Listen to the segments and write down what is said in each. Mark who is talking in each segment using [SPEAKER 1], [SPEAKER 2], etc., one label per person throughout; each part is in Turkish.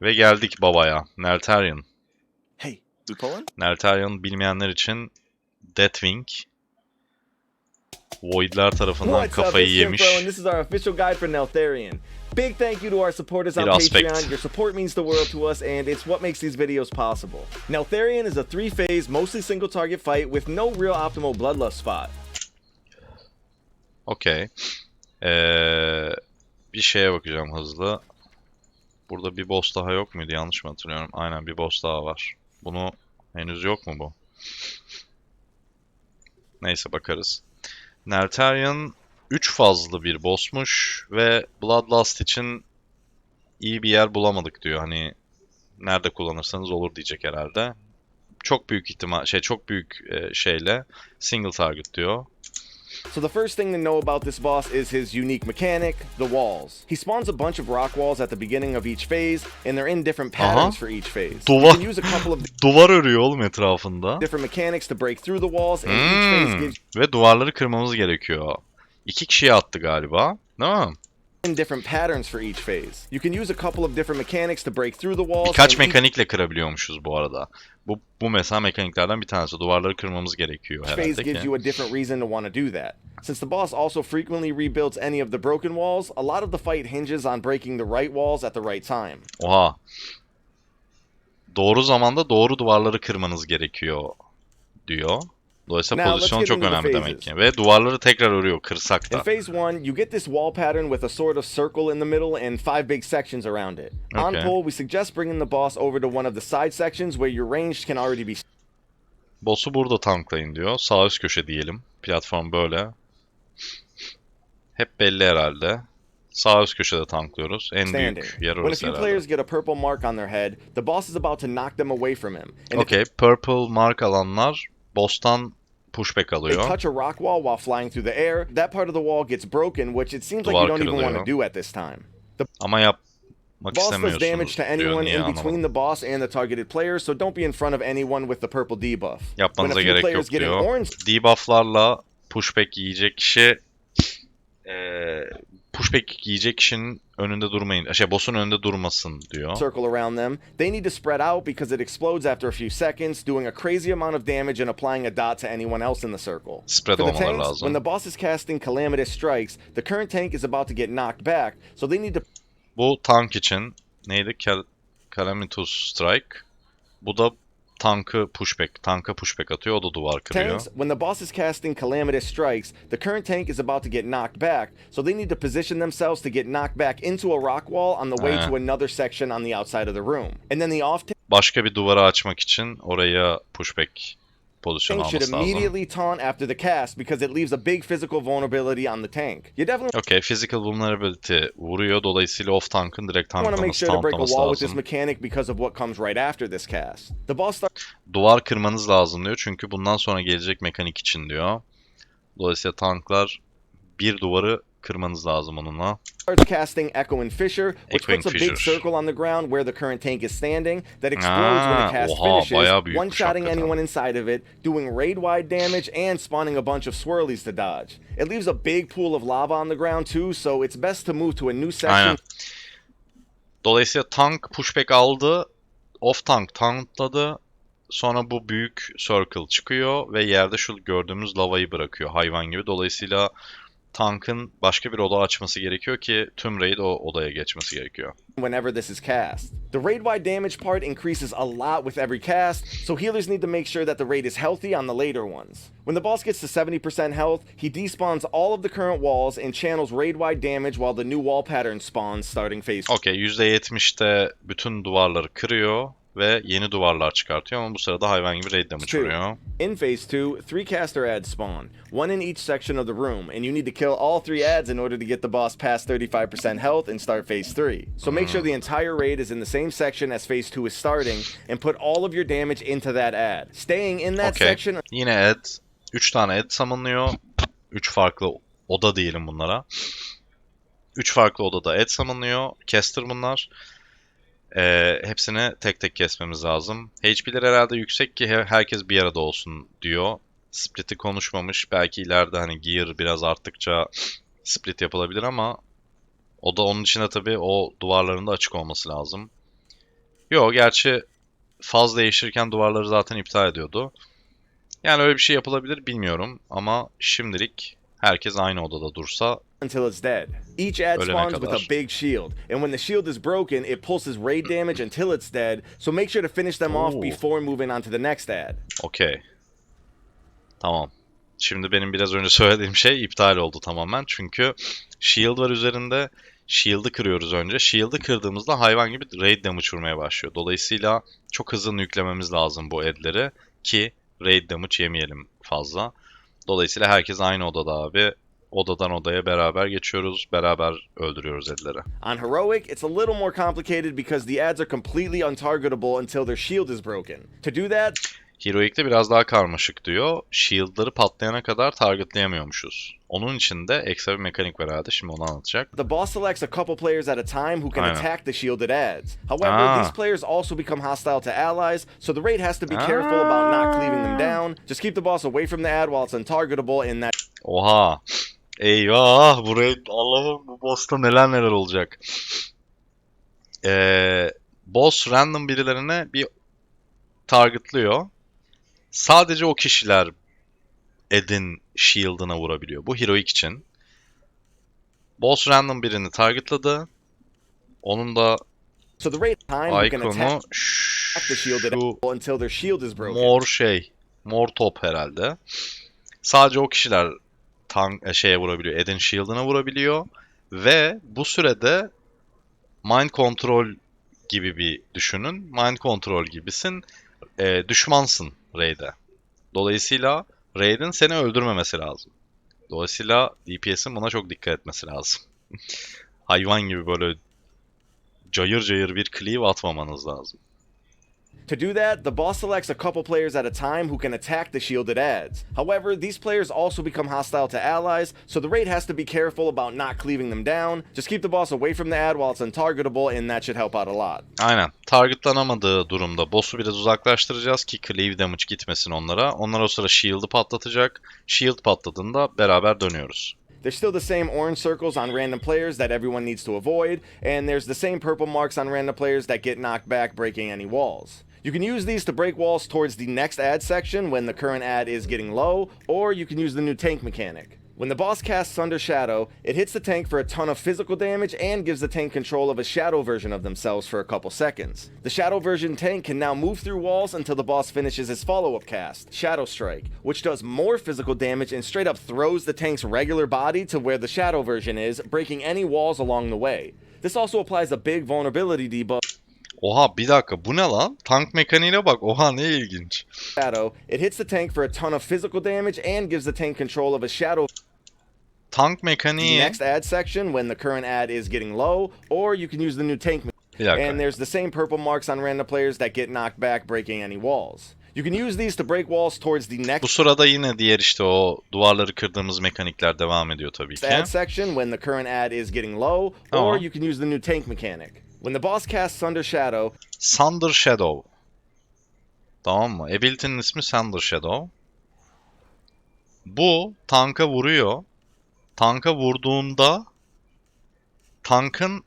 [SPEAKER 1] Ve geldik babaya. Neltharion.
[SPEAKER 2] Hey, we pulling?
[SPEAKER 1] Neltharion bilmeyenler için Deathwing. Void'ler tarafından
[SPEAKER 2] What's up,
[SPEAKER 1] kafayı
[SPEAKER 2] it's Kim Pro, and
[SPEAKER 1] yemiş.
[SPEAKER 2] this is our official guide for Neltharion. Big thank you to our supporters on
[SPEAKER 1] Bir aspect.
[SPEAKER 2] Patreon. Your support means the world to us, and it's what makes these videos possible. Neltharion is a 3-phase, mostly single-target fight with no real optimal bloodlust spot.
[SPEAKER 1] Okey. Bir şeye bakacağım hızlı. Burada bir boss daha yok muydu? Yanlış mı hatırlıyorum? Aynen, bir boss daha var. Bunu henüz yok mu bu? Neyse, bakarız. Neltharion 3 fazlı bir boss'muş ve Bloodlust için iyi bir yer bulamadık diyor. Hani nerede kullanırsanız olur diyecek herhalde. Çok büyük ihtimal çok büyük şeyle single target diyor.
[SPEAKER 2] So the first thing to know about this boss is his unique mechanic, the walls. He spawns a bunch of rock walls at the beginning of each phase, and they're in different patterns for each phase. You can use a couple of
[SPEAKER 1] Duvar örüyor oğlum etrafında.
[SPEAKER 2] different mechanics to break through the walls, and each phase gives
[SPEAKER 1] Ve duvarları kırmamız gerekiyor. 2 kişiye attı galiba. Değil mi?
[SPEAKER 2] in different patterns for each phase. You can use a couple of different mechanics to break through the walls.
[SPEAKER 1] Birkaç
[SPEAKER 2] and each
[SPEAKER 1] mekanikle kırabiliyormuşuz bu arada. Bu mesela mekaniklerden bir tanesi. Duvarları kırmamız gerekiyor
[SPEAKER 2] phase
[SPEAKER 1] herhalde
[SPEAKER 2] gives
[SPEAKER 1] ki.
[SPEAKER 2] you a different reason to want to do that. Since the boss also frequently rebuilds any of the broken walls, a lot of the fight hinges on breaking the right walls at the right time.
[SPEAKER 1] Oha. Doğru zamanda doğru duvarları kırmanız gerekiyor diyor. Dolayısıyla
[SPEAKER 2] Now, let's
[SPEAKER 1] pozisyon
[SPEAKER 2] get
[SPEAKER 1] çok
[SPEAKER 2] into the
[SPEAKER 1] önemli
[SPEAKER 2] phases.
[SPEAKER 1] demek ki. Ve duvarları tekrar örüyor kırsak
[SPEAKER 2] In
[SPEAKER 1] da.
[SPEAKER 2] phase 1, you get this wall pattern with a sort of circle in the middle and 5 big sections around it. On
[SPEAKER 1] Okay.
[SPEAKER 2] pull, we suggest bringing the boss over to one of the side sections where your range can already be.
[SPEAKER 1] Boss'u burada tanklayın diyor. Sağ üst köşe diyelim. Platform böyle. Hep belli herhalde. Sağ üst köşede tanklıyoruz. En
[SPEAKER 2] Standing.
[SPEAKER 1] büyük yer
[SPEAKER 2] When a
[SPEAKER 1] orası
[SPEAKER 2] few
[SPEAKER 1] herhalde.
[SPEAKER 2] players get a purple mark on their head, the boss is about to knock them away from him. And if
[SPEAKER 1] Okay, purple mark alanlar boss'tan pushback
[SPEAKER 2] they
[SPEAKER 1] alıyor.
[SPEAKER 2] touch a rock wall while flying through the air, that part of the wall gets broken, which it seems like
[SPEAKER 1] Duvar
[SPEAKER 2] you don't even want
[SPEAKER 1] kırılıyor.
[SPEAKER 2] to do at this time. The
[SPEAKER 1] Ama yapmak
[SPEAKER 2] boss does damage
[SPEAKER 1] istemiyorsunuz
[SPEAKER 2] to
[SPEAKER 1] diyor.
[SPEAKER 2] anyone
[SPEAKER 1] Niye
[SPEAKER 2] in between
[SPEAKER 1] anlamadım.
[SPEAKER 2] the boss and the targeted player, so don't be in front of anyone with the purple debuff. When a
[SPEAKER 1] Yapmanıza
[SPEAKER 2] few
[SPEAKER 1] gerek
[SPEAKER 2] players
[SPEAKER 1] yok
[SPEAKER 2] get an
[SPEAKER 1] diyor.
[SPEAKER 2] orange
[SPEAKER 1] Debuff'larla pushback yiyecek kişi pushback yiyecek kişinin önünde durmayın. Boss'un önünde durmasın diyor.
[SPEAKER 2] circle around them, they need to spread out because it explodes after a few seconds, doing a crazy amount of damage and applying a dot to anyone else in the circle.
[SPEAKER 1] Spread
[SPEAKER 2] For the
[SPEAKER 1] olmaları
[SPEAKER 2] tanks,
[SPEAKER 1] lazım.
[SPEAKER 2] when the boss is casting Calamitous Strikes, the current tank is about to get knocked back, so they need to
[SPEAKER 1] Bu tank için neydi? Calamitous Strike. Bu da tanka pushback atıyor. O da duvar kırıyor.
[SPEAKER 2] tanks, when the boss is casting Calamitous Strikes, the current tank is about to get knocked back, so they need to position themselves to get knocked back into a rock wall on the way to another section on the outside of the room. And then the off
[SPEAKER 1] Başka bir duvarı açmak için oraya pushback pozisyon
[SPEAKER 2] tank should
[SPEAKER 1] alması lazım.
[SPEAKER 2] immediately taunt after the cast because it leaves a big physical vulnerability on the tank. You definitely
[SPEAKER 1] Okay, physical vulnerability vuruyor. Dolayısıyla off tank'ın direkt
[SPEAKER 2] want to make
[SPEAKER 1] tanklaması,
[SPEAKER 2] sure to break a
[SPEAKER 1] tanklaması
[SPEAKER 2] wall with this
[SPEAKER 1] lazım.
[SPEAKER 2] mechanic because of what comes right after this cast. The boss
[SPEAKER 1] Duvar kırmanız lazım diyor. Çünkü bundan sonra gelecek mekanik için diyor. Dolayısıyla tanklar bir duvarı kırmanız lazım onunla.
[SPEAKER 2] starts casting Echo and Fissure, which
[SPEAKER 1] Echoing
[SPEAKER 2] puts a big
[SPEAKER 1] Fissure.
[SPEAKER 2] circle on the ground where the current tank is standing that explodes when the cast
[SPEAKER 1] oha, bayağı
[SPEAKER 2] finishes,
[SPEAKER 1] büyükmüş
[SPEAKER 2] one-shotting
[SPEAKER 1] hakikaten.
[SPEAKER 2] anyone inside of it, doing raid-wide damage and spawning a bunch of swirlies to dodge. It leaves a big pool of lava on the ground too, so it's best to move to a new section.
[SPEAKER 1] Aynen. Dolayısıyla tank pushback aldı. Off tank tankladı. Sonra bu büyük circle çıkıyor ve yerde şu gördüğümüz lavayı bırakıyor hayvan gibi. Dolayısıyla tankın başka bir oda açması gerekiyor ki tüm raid o odaya geçmesi gerekiyor.
[SPEAKER 2] Whenever this is cast. The raid-wide damage part increases a lot with every cast, so healers need to make sure that the raid is healthy on the later ones. When the boss gets to 70% health, he despawns all of the current walls and channels raid-wide damage while the new wall pattern spawns starting phase 2.
[SPEAKER 1] Okey, %70'te bütün duvarları kırıyor ve yeni duvarlar çıkartıyor ama bu sırada hayvan gibi raid damage vuruyor.
[SPEAKER 2] In phase 2, 3 caster ads spawn, one in each section of the room, and you need to kill all 3 ads in order to get the boss past 35% health and start phase 3. So make sure the entire raid is in the same section as phase 2 is starting, and put all of your damage into that ad. Staying in that
[SPEAKER 1] Okey.
[SPEAKER 2] section.
[SPEAKER 1] Yine ad. 3 tane ad summonlıyor. 3 farklı oda diyelim bunlara. 3 farklı odada ad summonlıyor. Caster bunlar. Hepsini tek tek kesmemiz lazım. HP'ler herhalde yüksek ki herkes bir arada olsun diyor. Split'i konuşmamış. Belki ileride hani gear biraz arttıkça split yapılabilir ama o da onun için de tabii o duvarların da açık olması lazım. Yo, gerçi faz değiştirirken duvarları zaten iptal ediyordu. Yani öyle bir şey yapılabilir bilmiyorum ama şimdilik herkes aynı odada dursa
[SPEAKER 2] until it's dead. Each ad
[SPEAKER 1] ölene
[SPEAKER 2] spawns with a
[SPEAKER 1] kadar.
[SPEAKER 2] big shield, and when the shield is broken, it pulses raid damage until it's dead, so make sure to finish them off
[SPEAKER 1] Oo,
[SPEAKER 2] before moving on to the next ad.
[SPEAKER 1] okey. Tamam. Şimdi benim biraz önce söylediğim şey iptal oldu tamamen. Çünkü shield var üzerinde. Shield'ı kırıyoruz önce. Shield'ı kırdığımızda hayvan gibi raid damage vurmaya başlıyor. Dolayısıyla çok hızlı yüklememiz lazım bu ad'leri ki raid damage yemeyelim fazla. Dolayısıyla herkes aynı odada abi. Odadan odaya beraber geçiyoruz. Beraber öldürüyoruz ad'leri.
[SPEAKER 2] On Heroic, it's a little more complicated because the ads are completely untargetable until their shield is broken. To do that,
[SPEAKER 1] Heroic'te biraz daha karmaşık diyor. Shield'ları patlayana kadar targetlayamıyormuşuz. Onun için de ekstra bir mekanik var herhalde. Şimdi onu anlatacak.
[SPEAKER 2] the boss selects a couple players at a time who can
[SPEAKER 1] Aynen.
[SPEAKER 2] attack the shielded ads. However, these players also become hostile to allies, so the raid has to be careful about not cleaving them down. Just keep the boss away from the ad while it's untargetable in that.
[SPEAKER 1] Oha. Eyvah. Buraya Allah'ım, bu boss'ta neler neler olacak. Boss random birilerine bir targetlıyor. Sadece o kişiler Ed'in shield'ına vurabiliyor. Bu heroic için. Boss random birini targetladı. Onun da
[SPEAKER 2] So the raid time who can
[SPEAKER 1] ikonu
[SPEAKER 2] attack the shielded
[SPEAKER 1] şu
[SPEAKER 2] until their shield is broken.
[SPEAKER 1] mor top herhalde. Sadece o kişiler şeye vurabiliyor. Ed'in shield'ına vurabiliyor. Ve bu sürede mind control gibi bir düşünün. Mind control gibisin. Düşmansın raid'e. Dolayısıyla raid'in seni öldürmemesi lazım. Dolayısıyla DPS'in buna çok dikkat etmesi lazım. Hayvan gibi böyle cayır cayır bir cleave atmamanız lazım.
[SPEAKER 2] To do that, the boss selects a couple players at a time who can attack the shielded ads. However, these players also become hostile to allies, so the raid has to be careful about not cleaving them down. Just keep the boss away from the ad while it's untargetable, and that should help out a lot.
[SPEAKER 1] Aynen. Targetlanamadığı durumda boss'u biraz uzaklaştıracağız ki cleave damage gitmesin onlara. Onlar o sıra shield'ı patlatacak. Shield patladığında beraber dönüyoruz.
[SPEAKER 2] There's still the same orange circles on random players that everyone needs to avoid, and there's the same purple marks on random players that get knocked back, breaking any walls. You can use these to break walls towards the next ad section when the current ad is getting low, or you can use the new tank mechanic. When the boss casts Thunder Shadow, it hits the tank for a ton of physical damage and gives the tank control of a shadow version of themselves for a couple seconds. The shadow version tank can now move through walls until the boss finishes his follow-up cast, Shadow Strike, which does more physical damage and straight up throws the tank's regular body to where the shadow version is, breaking any walls along the way. This also applies a big vulnerability debuff.
[SPEAKER 1] Oha, bir dakika, bu ne lan? Tank mekaniğine bak. Oha, ne ilginç.
[SPEAKER 2] Shadow, it hits the tank for a ton of physical damage and gives the tank control of a shadow
[SPEAKER 1] Tank
[SPEAKER 2] the
[SPEAKER 1] mekaniği...
[SPEAKER 2] next ad section when the current ad is getting low, or you can use the new tank.
[SPEAKER 1] Bir dakika.
[SPEAKER 2] And there's the same purple marks on random players that get knocked back, breaking any walls. You can use these to break walls towards the
[SPEAKER 1] Bu
[SPEAKER 2] next
[SPEAKER 1] sırada yine diğer işte o duvarları kırdığımız mekanikler devam ediyor tabii ki.
[SPEAKER 2] ad section when the current ad is getting low, or you can use the new tank mechanic. When the boss casts Thunder Shadow,
[SPEAKER 1] Thunder Shadow. Tamam mı? Ability'nin ismi Thunder Shadow. Bu tanka vuruyor. Tanka vurduğunda tankın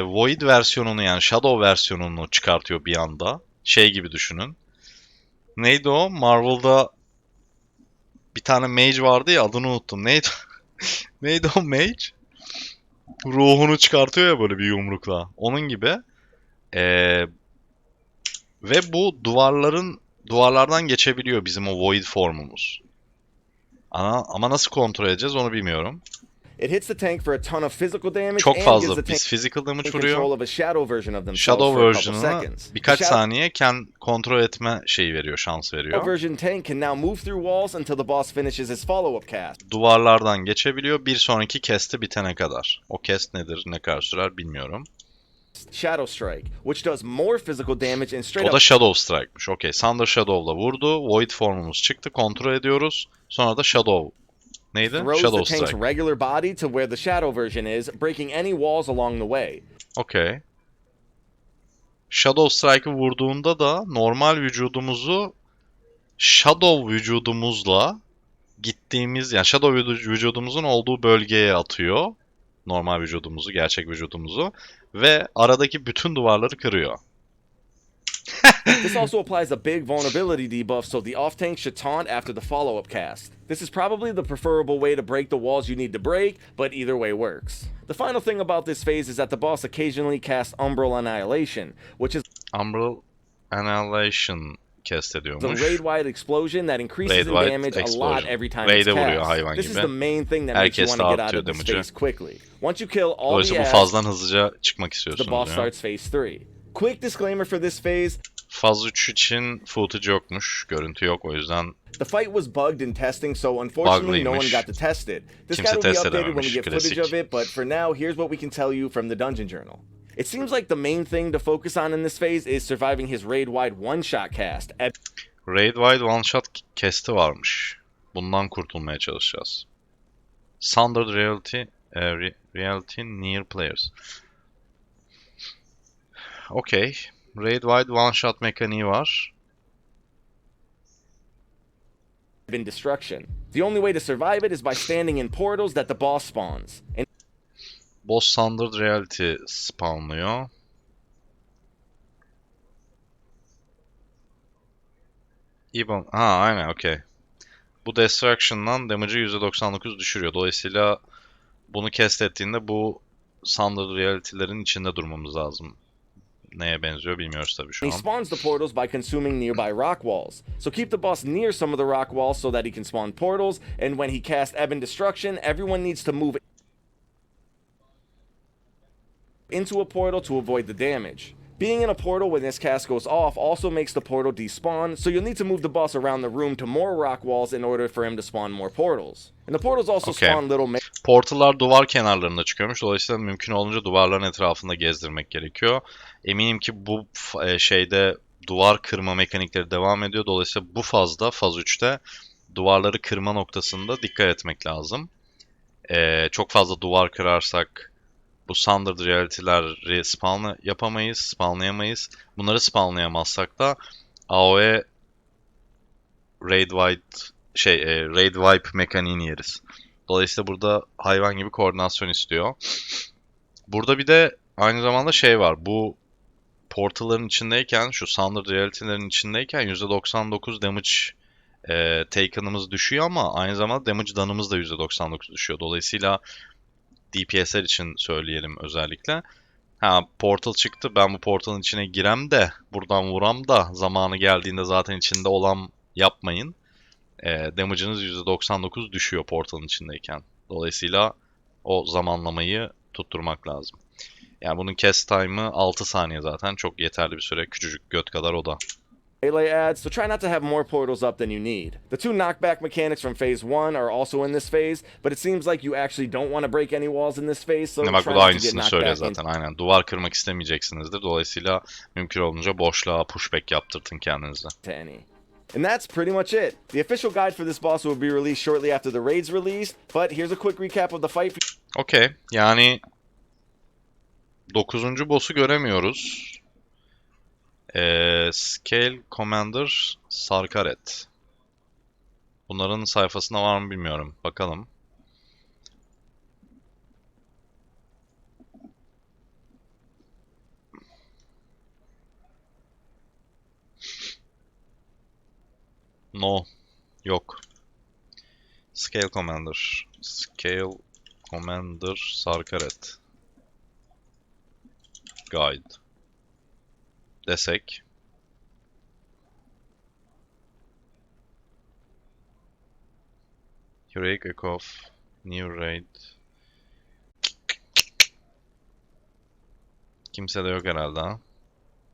[SPEAKER 1] Void versiyonunu, yani Shadow versiyonunu çıkartıyor bir anda. Şey gibi düşünün. Neydi o? Marvel'da bir tane mage vardı ya, adını unuttum. Neydi? Neydi o mage? Ruhunu çıkartıyor ya böyle bir yumrukla. Onun gibi. Ve bu duvarlardan geçebiliyor bizim o Void formumuz. Ama nasıl kontrol edeceğiz onu bilmiyorum.
[SPEAKER 2] it hits the tank for a ton of physical damage
[SPEAKER 1] Çok
[SPEAKER 2] and gives the
[SPEAKER 1] fazla
[SPEAKER 2] tank
[SPEAKER 1] biz physical damage
[SPEAKER 2] control
[SPEAKER 1] vuruyor.
[SPEAKER 2] of a shadow version of themselves
[SPEAKER 1] Shadow
[SPEAKER 2] for a couple
[SPEAKER 1] version'ını
[SPEAKER 2] seconds.
[SPEAKER 1] birkaç
[SPEAKER 2] The shadow
[SPEAKER 1] saniye kontrol etme şeyi veriyor, şans veriyor.
[SPEAKER 2] version tank can now move through walls until the boss finishes his follow-up cast.
[SPEAKER 1] Duvarlardan geçebiliyor bir sonraki cast'i bitene kadar. O cast nedir, ne kadar sürer bilmiyorum.
[SPEAKER 2] Shadow Strike, which does more physical damage and straight
[SPEAKER 1] O da
[SPEAKER 2] up
[SPEAKER 1] Shadow Strike'mış. Okey. Thunder Shadow'la vurdu. Void formumuz çıktı. Kontrol ediyoruz. Sonra da Shadow. Neydi?
[SPEAKER 2] throws
[SPEAKER 1] Shadow
[SPEAKER 2] the tank's
[SPEAKER 1] Strike.
[SPEAKER 2] regular body to where the shadow version is, breaking any walls along the way.
[SPEAKER 1] Okey. Shadow Strike'ı vurduğunda da normal vücudumuzu Shadow vücudumuzla gittiğimiz, yani Shadow vücudumuzun olduğu bölgeye atıyor. Normal vücudumuzu, gerçek vücudumuzu. Ve aradaki bütün duvarları kırıyor.
[SPEAKER 2] This also applies a big vulnerability debuff, so the off tank should taunt after the follow-up cast. This is probably the preferable way to break the walls you need to break, but either way works. The final thing about this phase is that the boss occasionally casts Umbral Annihilation, which is
[SPEAKER 1] Umbral Annihilation cast
[SPEAKER 2] the
[SPEAKER 1] ediyormuş.
[SPEAKER 2] raid-wide explosion that increases in
[SPEAKER 1] Raid-wide
[SPEAKER 2] damage a lot
[SPEAKER 1] explosion.
[SPEAKER 2] every time it's
[SPEAKER 1] Raid'e vuruyor
[SPEAKER 2] cast.
[SPEAKER 1] hayvan
[SPEAKER 2] This is
[SPEAKER 1] gibi.
[SPEAKER 2] the main thing that makes you
[SPEAKER 1] Herkes
[SPEAKER 2] want to get out
[SPEAKER 1] dağıtıyor
[SPEAKER 2] of this
[SPEAKER 1] damage'ı.
[SPEAKER 2] phase quickly. Once you kill all the
[SPEAKER 1] Dolayısıyla bu
[SPEAKER 2] ads,
[SPEAKER 1] fazdan hızlıca çıkmak
[SPEAKER 2] the
[SPEAKER 1] istiyorsunuz
[SPEAKER 2] boss
[SPEAKER 1] ya.
[SPEAKER 2] starts phase 3. Quick disclaimer for this phase,
[SPEAKER 1] Faz 3 için footage yokmuş. Görüntü yok, o yüzden
[SPEAKER 2] the fight was bugged in testing, so unfortunately no one
[SPEAKER 1] Buglıymış.
[SPEAKER 2] got to test it. This
[SPEAKER 1] Kimse
[SPEAKER 2] guide will be
[SPEAKER 1] test
[SPEAKER 2] updated when we
[SPEAKER 1] edememiş,
[SPEAKER 2] get footage
[SPEAKER 1] klasik.
[SPEAKER 2] of it, but for now, here's what we can tell you from the Dungeon Journal. It seems like the main thing to focus on in this phase is surviving his raid-wide one-shot cast.
[SPEAKER 1] Raid-wide one shot cast'i varmış. Bundan kurtulmaya çalışacağız. Sundered reality near players. Okay. Raid-wide one shot mekaniği var.
[SPEAKER 2] In destruction. The only way to survive it is by standing in portals that the boss spawns. And
[SPEAKER 1] Boss Sundered reality spawnlıyor. Even, aynen okey. Bu Destruction'dan damage'ı %99 düşürüyor. Dolayısıyla bunu cast ettiğinde bu Sundered reality'lerin içinde durmamız lazım. Neye benziyor bilmiyoruz tabii şu
[SPEAKER 2] he
[SPEAKER 1] an.
[SPEAKER 2] spawns the portals by consuming nearby rock walls. So keep the boss near some of the rock walls so that he can spawn portals, and when he casts Ebon Destruction, everyone needs to move into a portal to avoid the damage. Being in a portal when this cast goes off also makes the portal despawn, so you'll need to move the boss around the room to more rock walls in order for him to spawn more portals. And the portals also spawn little
[SPEAKER 1] Portallar duvar kenarlarında çıkıyormuş. Dolayısıyla mümkün olunca duvarların etrafında gezdirmek gerekiyor. Eminim ki bu şeyde duvar kırma mekanikleri devam ediyor. Dolayısıyla bu fazda, faz 3'te duvarları kırma noktasında dikkat etmek lazım. Çok fazla duvar kırarsak bu Sundered reality'leri spawnlayamayız. Bunları spawnlayamazsak da AoE Raid Wipe mekaniğini yeriz. Dolayısıyla burada hayvan gibi koordinasyon istiyor. Burada bir de aynı zamanda şey var. Bu portalların içindeyken, şu Sundered reality'lerin içindeyken %99 damage taken'ımız düşüyor ama aynı zamanda damage done'ımız da %99 düşüyor. Dolayısıyla DPS'ler için söyleyelim özellikle. Portal çıktı. Ben bu portalın içine girem de buradan vuram da zamanı geldiğinde zaten içinde olan yapmayın. Damage'ınız %99 düşüyor portalın içindeyken. Dolayısıyla o zamanlamayı tutturmak lazım. Yani bunun cast time'ı 6 saniye zaten. Çok yeterli bir süre. Küçücük göt kadar o da.
[SPEAKER 2] melee ads, so try not to have more portals up than you need. The two knockback mechanics from phase 1 are also in this phase, but it seems like you actually don't want to break any walls in this phase, so
[SPEAKER 1] Bak
[SPEAKER 2] try
[SPEAKER 1] bu
[SPEAKER 2] not
[SPEAKER 1] da
[SPEAKER 2] to get
[SPEAKER 1] aynısını
[SPEAKER 2] knocked
[SPEAKER 1] söylüyor
[SPEAKER 2] back in.
[SPEAKER 1] zaten. Aynen. Duvar kırmak istemeyeceksinizdir. Dolayısıyla mümkün olunca boşluğa pushback yaptırtın kendinize.
[SPEAKER 2] And that's pretty much it. The official guide for this boss will be released shortly after the raid's released, but here's a quick recap of the fight.
[SPEAKER 1] Okay. Yani 9. boss'u göremiyoruz. Scale Commander Sarkaret. Bunların sayfasında var mı bilmiyorum. Bakalım. No. Yok. Scale Commander. Scale Commander Sarkaret. Guide. Desek. Heroic Echo of New Raid. Kimse de yok herhalde ha.